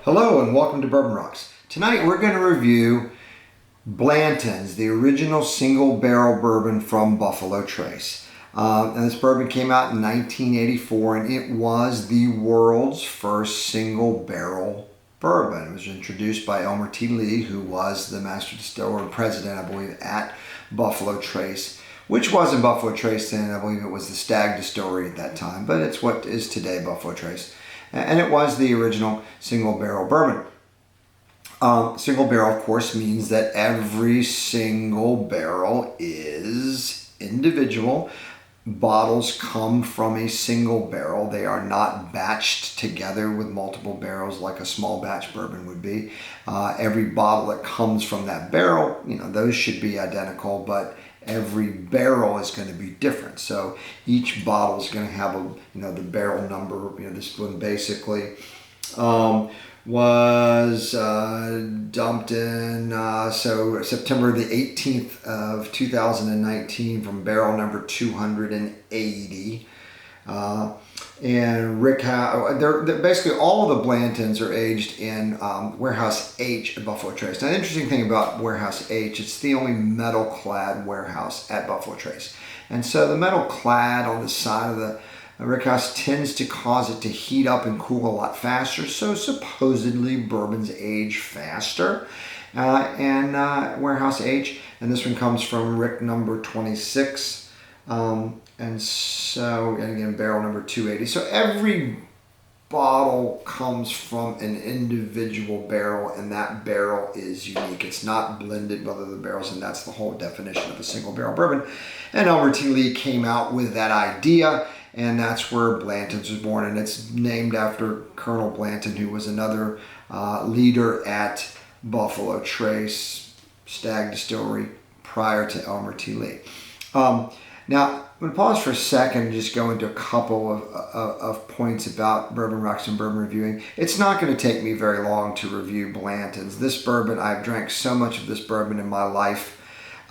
Hello and welcome to Bourbon Rocks. Tonight we're going to review Blanton's, the original single barrel bourbon from Buffalo Trace. And this bourbon came out in 1984 and it was the world's first single barrel bourbon. It was introduced by Elmer T. Lee, who was the master distiller and president, I believe, at Buffalo Trace, which wasn't Buffalo Trace then. I believe it was the Stag Distillery at that time, but it's what is today Buffalo Trace. And it was the original single barrel bourbon. Single barrel, of course, means that every single barrel is individual. Bottles come from a single barrel. They are not batched together with multiple barrels like a small batch bourbon would be. Every bottle that comes from that barrel, those should be identical, but every barrel is going to be different. So each bottle is going to have the barrel number. This one basically was dumped in so September the 18th of 2019 from barrel number 280. And they're basically all of the Blantons are aged in Warehouse H at Buffalo Trace. Now, the interesting thing about Warehouse H, it's the only metal-clad warehouse at Buffalo Trace. And so the metal clad on the side of the rickhouse tends to cause it to heat up and cool a lot faster. So supposedly bourbons age faster. And Warehouse H, and this one comes from Rick number 26. And again, barrel number 280. So every bottle comes from an individual barrel, and that barrel is unique. It's not blended with other barrels, and that's the whole definition of a single barrel bourbon. And Elmer T. Lee came out with that idea, and that's where Blanton's was born. And it's named after Colonel Blanton, who was another leader at Buffalo Trace Stag Distillery prior to Elmer T. Lee. Now, I'm going to pause for a second and just go into a couple of points about Bourbon Rocks and bourbon reviewing. It's not going to take me very long to review Blanton's. This bourbon, I've drank so much of this bourbon in my life.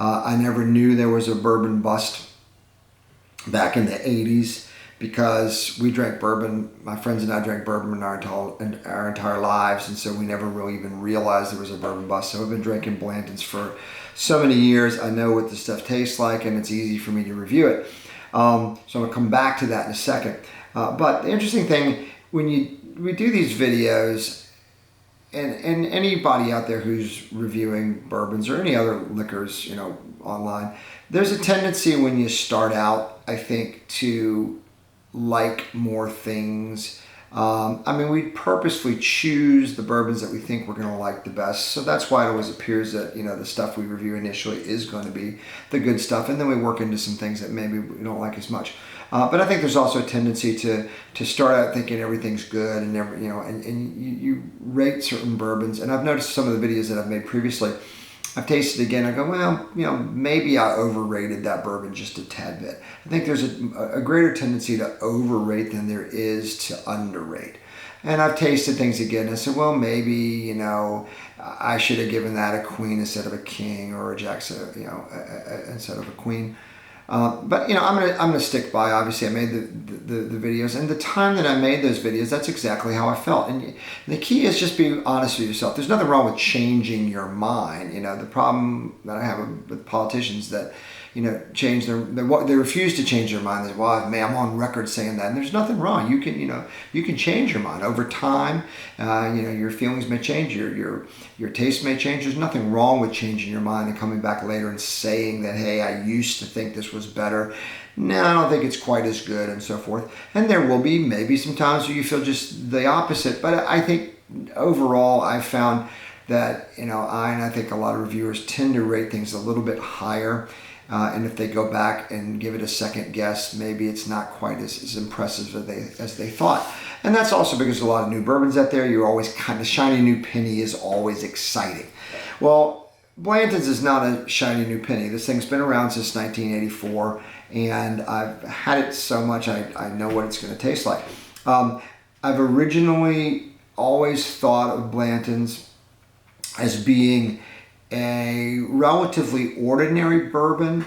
I never knew there was a bourbon bust back in the 80s because we drank bourbon. My friends and I drank bourbon in our entire lives, and so we never really even realized there was a bourbon bust. So I've been drinking Blanton's for so many years. I know what the stuff tastes like, and it's easy for me to review it. So I'm going to come back to that in a second. But the interesting thing, when we do these videos, and anybody out there who's reviewing bourbons or any other liquors, online, there's a tendency when you start out, I think, to like more things. We purposefully choose the bourbons that we think we're going to like the best. So that's why it always appears that, the stuff we review initially is going to be the good stuff. And then we work into some things that maybe we don't like as much. But I think there's also a tendency to start out thinking everything's good and and you rate certain bourbons. And I've noticed some of the videos that I've made previously, I've tasted it again. I go, well, maybe I overrated that bourbon just a tad bit. I think there's a greater tendency to overrate than there is to underrate. And I've tasted things again. And I said, well, maybe, I should have given that a queen instead of a king, or a jack, instead of a queen. But I'm gonna stick by. Obviously, I made the videos, and the time that I made those videos, that's exactly how I felt. And the key is just be honest with yourself. There's nothing wrong with changing your mind. The problem that I have with politicians that change they refuse to change their mind. They say, well, man, I'm on record saying that, and there's nothing wrong. You can change your mind over time. Your feelings may change, your taste may change. There's nothing wrong with changing your mind and coming back later and saying that, hey, I used to think this was better. No, I don't think it's quite as good, and so forth. And there will be maybe some times where you feel just the opposite. But I think overall, I've found that I think a lot of reviewers tend to rate things a little bit higher. And if they go back and give it a second guess, maybe it's not quite as impressive as they thought. And that's also because there's a lot of new bourbons out there. You're always the shiny new penny is always exciting. Well, Blanton's is not a shiny new penny. This thing's been around since 1984, and I've had it so much I know what it's going to taste like. I've originally always thought of Blanton's as being a relatively ordinary bourbon,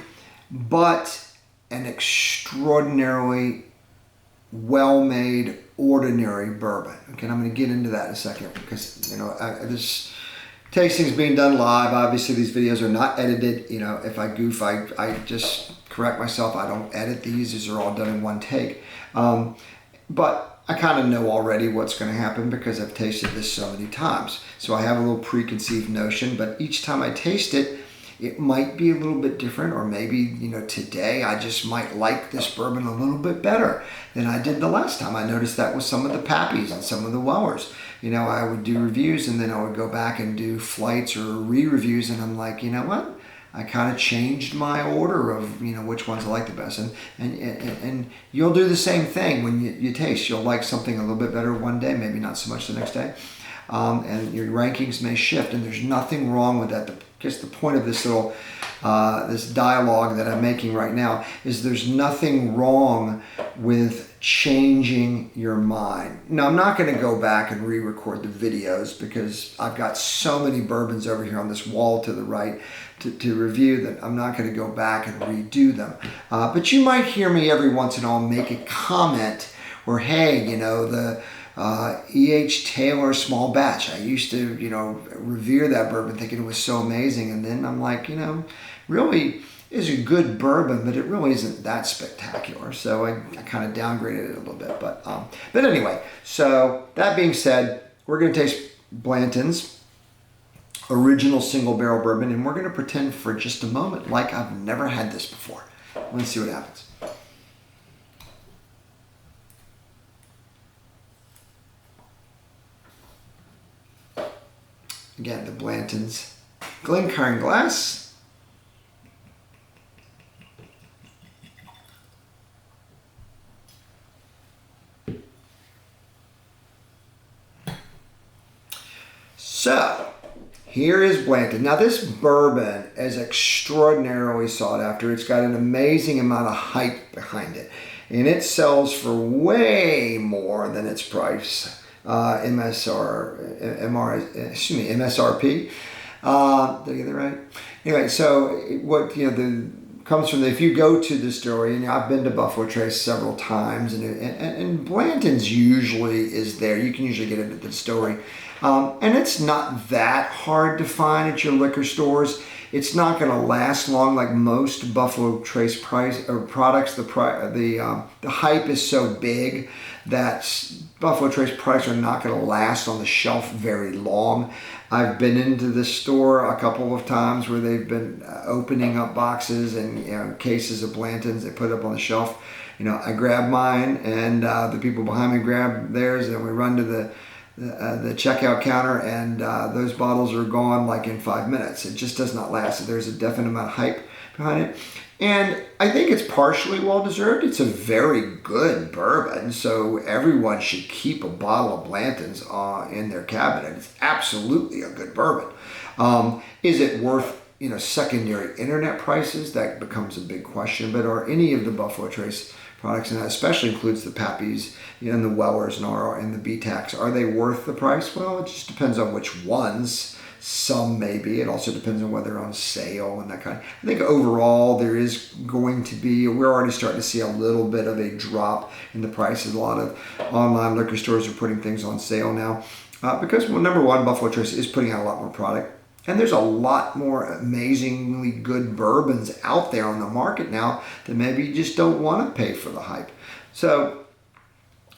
but an extraordinarily well-made, ordinary bourbon. Okay, and I'm going to get into that in a second because, you know, this tasting's being done live. Obviously, these videos are not edited. You know, if I goof, I just correct myself. I don't edit these. These are all done in one take. But I kind of know already what's going to happen because I've tasted this so many times. So I have a little preconceived notion, but each time I taste it, it might be a little bit different, or maybe, you know, today I just might like this bourbon a little bit better than I did the last time. I noticed that with some of the Pappies and some of the Wellers. You know, I would do reviews and then I would go back and do flights or re-reviews, and I'm like, you know what? I kind of changed my order of, you know, which ones I like the best. And you'll do the same thing when you taste. You'll like something a little bit better one day, maybe not so much the next day. And your rankings may shift, and there's nothing wrong with that. I guess the point of this little this dialogue that I'm making right now is there's nothing wrong with changing your mind. Now, I'm not going to go back and re-record the videos because I've got so many bourbons over here on this wall to the right to review that I'm not going to go back and redo them. But you might hear me every once in a while make a comment where, hey, you know, the E.H. Taylor small batch. I used to, you know, revere that bourbon thinking it was so amazing. And then I'm like, you know, really is a good bourbon, but it really isn't that spectacular. So I kind of downgraded it a little bit. But anyway, so that being said, we're going to taste Blanton's original single barrel bourbon, and we're going to pretend for just a moment like I've never had this before. Let's see what happens. Again, the Blanton's Glencairn glass. So, here is Blanton. Now, this bourbon is extraordinarily sought after. It's got an amazing amount of hype behind it, and it sells for way more than its price. MSRP. Did I get that right? Anyway, so what, you know, comes from if you go to the store, and I've been to Buffalo Trace several times, and Blanton's usually is there. You can usually get it at the distillery. And it's not that hard to find at your liquor stores. It's not going to last long like most Buffalo Trace products. The hype is so big that Buffalo Trace products are not going to last on the shelf very long. I've been into this store a couple of times where they've been opening up boxes and, you know, cases of Blantons they put up on the shelf. You know, I grab mine, and the people behind me grab theirs, and we run to the checkout counter, and those bottles are gone like in 5 minutes. It just does not last. There's a definite amount of hype behind it. And I think it's partially well-deserved. It's a very good bourbon, so everyone should keep a bottle of Blanton's in their cabinet. It's absolutely a good bourbon. Is it worth, you know, secondary internet prices? That becomes a big question. But are any of the Buffalo Trace products, and that especially includes the Pappies, you know, and the Wellers and the BTACs, are they worth the price? Well, it just depends on which ones. Some maybe. It also depends on whether they're on sale and that kind of. I think overall there is going to be, we're already starting to see a little bit of a drop in the prices. A lot of online liquor stores are putting things on sale now because, well, number one, Buffalo Trace is putting out a lot more product. And there's a lot more amazingly good bourbons out there on the market now that maybe you just don't want to pay for the hype. So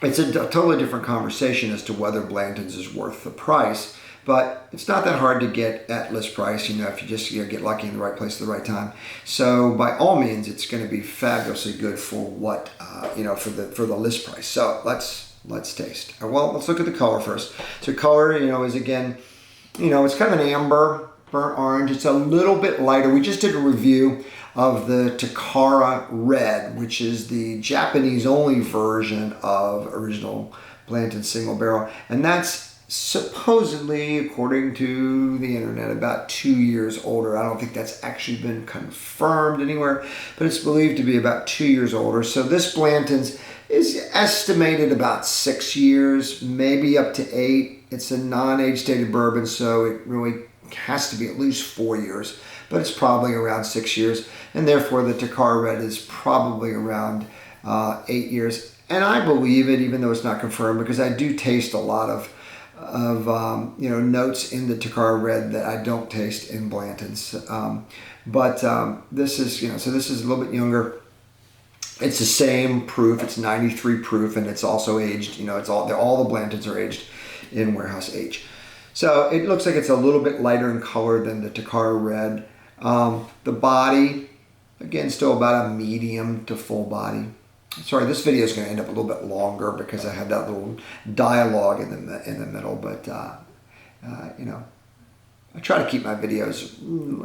it's a totally different conversation as to whether Blanton's is worth the price. But it's not that hard to get at list price, you know, if you just, you know, get lucky in the right place at the right time. So by all means, it's going to be fabulously good for what, you know, for the list price. So let's taste. Well, let's look at the color first. So color, you know, is again, you know, it's kind of an amber, burnt orange. It's a little bit lighter. We just did a review of the Takara Red, which is the Japanese-only version of original Blanton single barrel, and that's supposedly, according to the internet, about 2 years older. I don't think that's actually been confirmed anywhere, but it's believed to be about 2 years older. So this Blanton's is estimated about 6 years, maybe up to 8. It's a non-age dated bourbon, so it really has to be at least 4 years, but it's probably around 6 years, and therefore the Takara Red is probably around 8 years. And I believe it, even though it's not confirmed, because I do taste a lot of notes in the Takara Red that I don't taste in Blanton's. This is, so this is a little bit younger. It's the same proof. It's 93 proof, and it's also aged. All the Blantons are aged in Warehouse H. So it looks like it's a little bit lighter in color than the Takara Red. The body, again, still about a medium to full body. Sorry, this video is going to end up a little bit longer because I have that little dialogue in the middle. But I try to keep my videos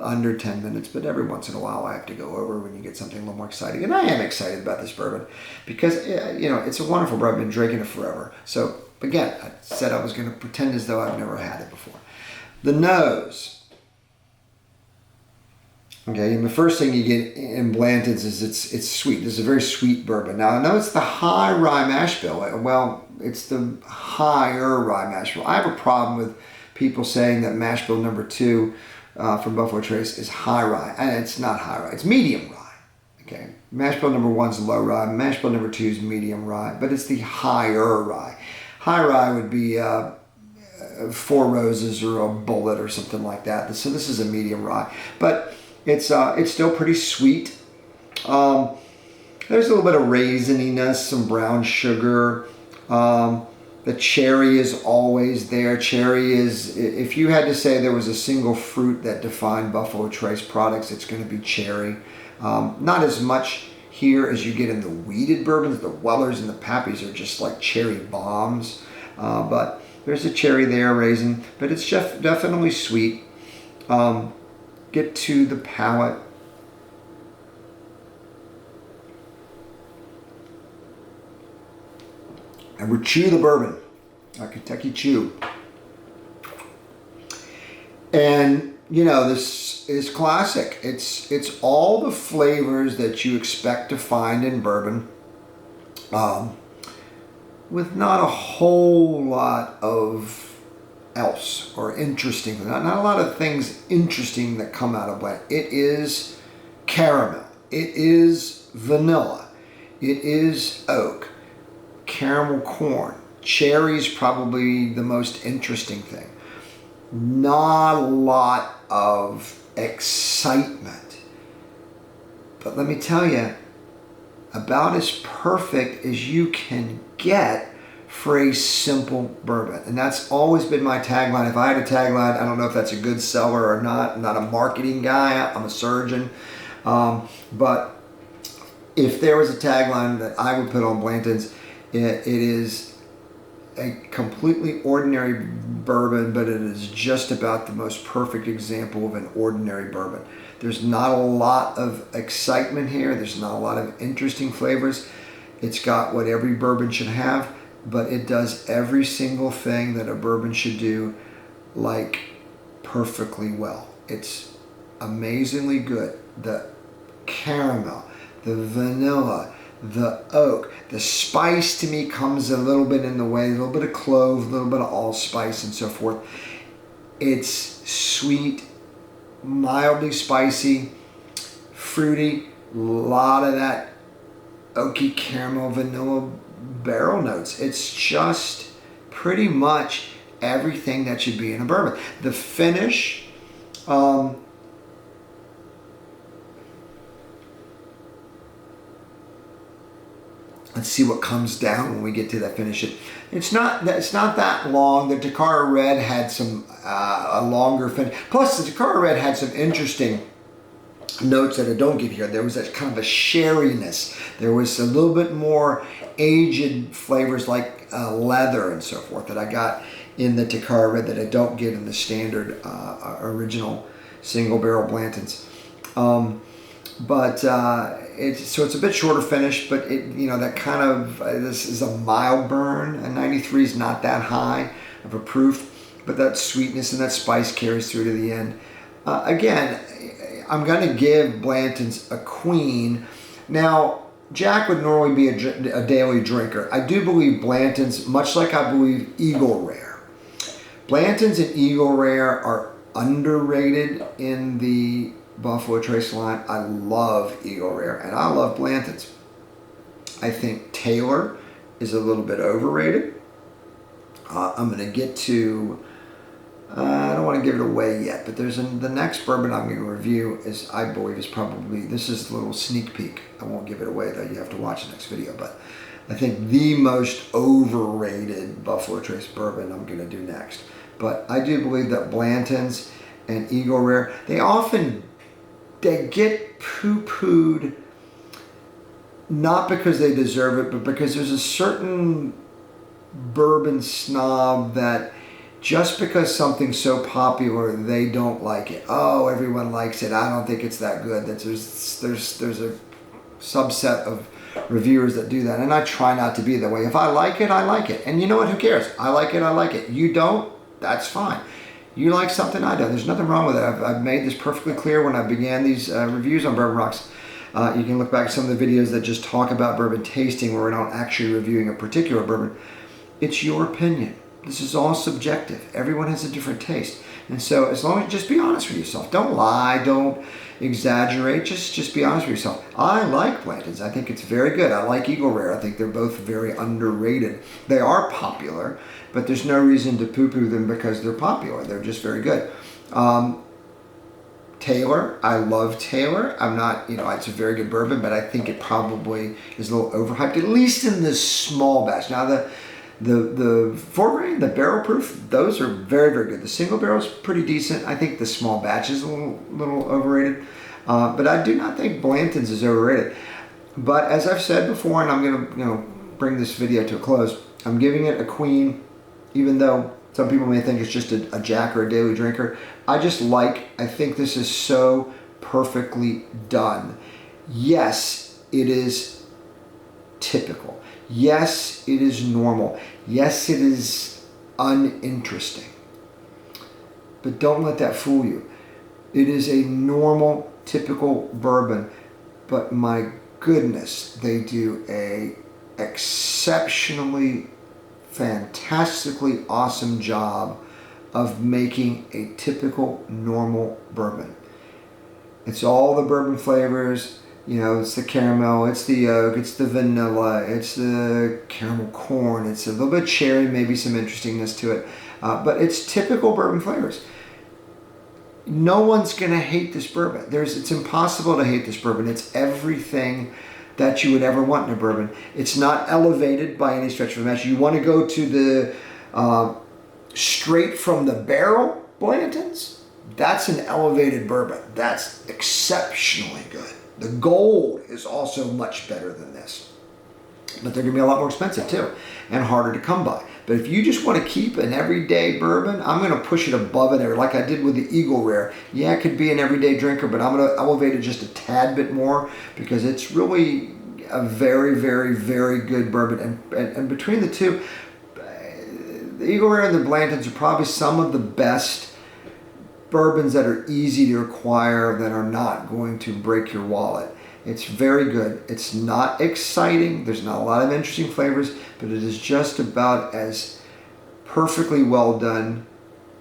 under 10 minutes, but every once in a while I have to go over when you get something a little more exciting. And I am excited about this bourbon because it's a wonderful bourbon. I've been drinking it forever. So again, I said I was going to pretend as though I've never had it before. The nose. Okay, and the first thing you get in Blanton's is it's sweet. This is a very sweet bourbon. Now, I know it's the high rye mash bill. Well, it's the higher rye mash bill. I have a problem with people saying that mash bill number 2 from Buffalo Trace is high rye. And it's not high rye. It's medium rye. Okay, mash bill number 1 is low rye. Mash bill number 2 is medium rye. But it's the higher rye. High rye would be 4 Roses or a Bullet or something like that. So this is a medium rye. But it's still pretty sweet. There's a little bit of raisininess, some brown sugar. The cherry is always there. Cherry is, if you had to say there was a single fruit that defined Buffalo Trace products, it's going to be cherry. Not as much here as you get in the weeded bourbons. The Wellers and the Pappies are just like cherry bombs. But there's a cherry there, raisin, but it's just definitely sweet. Get to the palate. And we chew the bourbon, a Kentucky chew. And this is classic. It's all the flavors that you expect to find in bourbon, with not a whole lot of else or interesting. Not a lot of things interesting that come out of Blanton. It is caramel. It is vanilla. It is oak. Caramel corn. Cherry's probably the most interesting thing. Not a lot of excitement. But let me tell you, about as perfect as you can get for a simple bourbon. And that's always been my tagline. If I had a tagline, I don't know if that's a good seller or not. I'm not a marketing guy. I'm a surgeon. But if there was a tagline that I would put on Blanton's, it is a completely ordinary bourbon, but it is just about the most perfect example of an ordinary bourbon. There's not a lot of excitement here. There's not a lot of interesting flavors. It's got what every bourbon should have, but it does every single thing that a bourbon should do, like, perfectly well. It's amazingly good. The caramel, the vanilla, the oak, the spice to me comes a little bit in the way, a little bit of clove, a little bit of allspice and so forth. It's sweet, mildly spicy, fruity, a lot of that oaky caramel, vanilla barrel notes. It's just pretty much everything that should be in a bourbon. The finish, let's see what comes down when we get to that finish. It's not that long. The Takara Red had some a longer finish. Plus, the Takara Red had some interesting notes that I don't get here. There was that kind of a sherryness. There was a little bit more aged flavors like leather and so forth that I got in the Takara Red that I don't get in the standard original single barrel Blantons. It's a bit shorter finish, but that kind of, this is a mild burn. A 93 is not that high of a proof, but that sweetness and that spice carries through to the end. Again, I'm going to give Blanton's a queen. Now, Jack would normally be a daily drinker. I do believe Blanton's, much like I believe Eagle Rare. Blanton's and Eagle Rare are underrated in the Buffalo Trace line. I love Eagle Rare and I love Blanton's. I think Taylor is a little bit overrated. I'm going to get to, I don't want to give it away yet, but there's the next bourbon I'm going to review is, I believe, is probably, this is a little sneak peek. I won't give it away though, you have to watch the next video, but I think the most overrated Buffalo Trace bourbon I'm going to do next. But I do believe that Blanton's and Eagle Rare, they get poo-pooed, not because they deserve it, but because there's a certain bourbon snob that just because something's so popular, they don't like it. Oh, everyone likes it. I don't think it's that good. There's a subset of reviewers that do that, and I try not to be that way. If I like it, I like it. And you know what? Who cares? I like it, I like it. You don't? That's fine. You like something, I don't. There's nothing wrong with it. I've made this perfectly clear when I began these reviews on Bourbon Rocks. You can look back at some of the videos that just talk about bourbon tasting where we're not actually reviewing a particular bourbon. It's your opinion. This is all subjective. Everyone has a different taste. And so as long as, just be honest with yourself. Don't lie, don't exaggerate, just be honest with yourself. I like Blanton's. I think it's very good. I like Eagle Rare. I think they're both very underrated. They are popular, but there's no reason to poo-poo them because they're popular. They're just very good. Taylor, I love Taylor. I'm not, it's a very good bourbon, but I think it probably is a little overhyped, at least in this small batch. Now the 4 grain, the barrel proof, those are very, very good. The single barrel is pretty decent. I think the small batch is a little overrated. But I do not think Blanton's is overrated. But as I've said before, and I'm going to bring this video to a close, I'm giving it a queen, even though some people may think it's just a Jack or a daily drinker. I think this is so perfectly done. Yes, it is typical. Yes, it is normal. Yes, it is uninteresting. But don't let that fool you. It is a normal, typical bourbon. But my goodness, they do a exceptionally, fantastically awesome job of making a typical, normal bourbon. It's all the bourbon flavors. It's the caramel, it's the oak, it's the vanilla, it's the caramel corn, it's a little bit cherry, maybe some interestingness to it. But it's typical bourbon flavors. No one's going to hate this bourbon. It's impossible to hate this bourbon. It's everything that you would ever want in a bourbon. It's not elevated by any stretch of the imagination. You want to go to the straight from the barrel Blanton's? That's an elevated bourbon. That's exceptionally good. The gold is also much better than this. But they're going to be a lot more expensive too, and harder to come by. But if you just want to keep an everyday bourbon, I'm going to push it above it there, like I did with the Eagle Rare. Yeah, it could be an everyday drinker, but I'm going to elevate it just a tad bit more because it's really a very, very, very good bourbon. And between the two, the Eagle Rare and the Blantons are probably some of the best bourbons that are easy to acquire, that are not going to break your wallet. It's very good. It's not exciting. There's not a lot of interesting flavors, but it is just about as perfectly well done,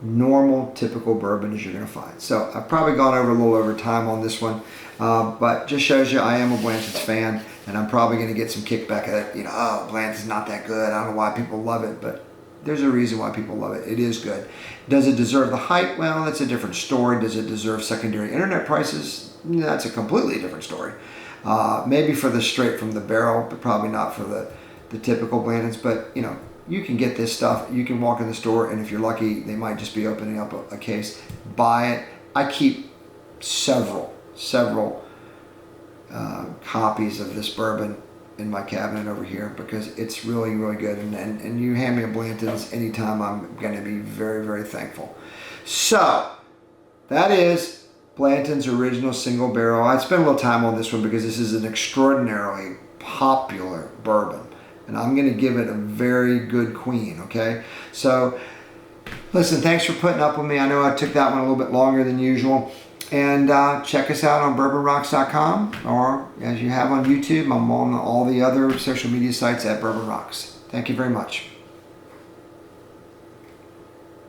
normal, typical bourbon as you're going to find. So I've probably gone over a little over time on this one, but just shows you I am a Blanton's fan, and I'm probably going to get some kickback at it. Oh, Blanton's not that good. I don't know why people love it, but there's a reason why people love it. It is good. Does it deserve the hype? Well, that's a different story. Does it deserve secondary internet prices? That's a completely different story. Maybe for the straight from the barrel, but probably not for the typical Blantons. But you can get this stuff. You can walk in the store, and if you're lucky, they might just be opening up a case. Buy it. I keep several copies of this bourbon in my cabinet over here because it's really, really good. And you hand me a Blanton's anytime, I'm going to be very, very thankful. So that is Blanton's original single barrel. I spent a little time on this one because this is an extraordinarily popular bourbon, and I'm going to give it a very good queen. Okay, so listen, thanks for putting up with me. I know I took that one a little bit longer than usual. And check us out on bourbonrocks.com, or as you have on YouTube, I'm on all the other social media sites at Bourbon Rocks. Thank you very much.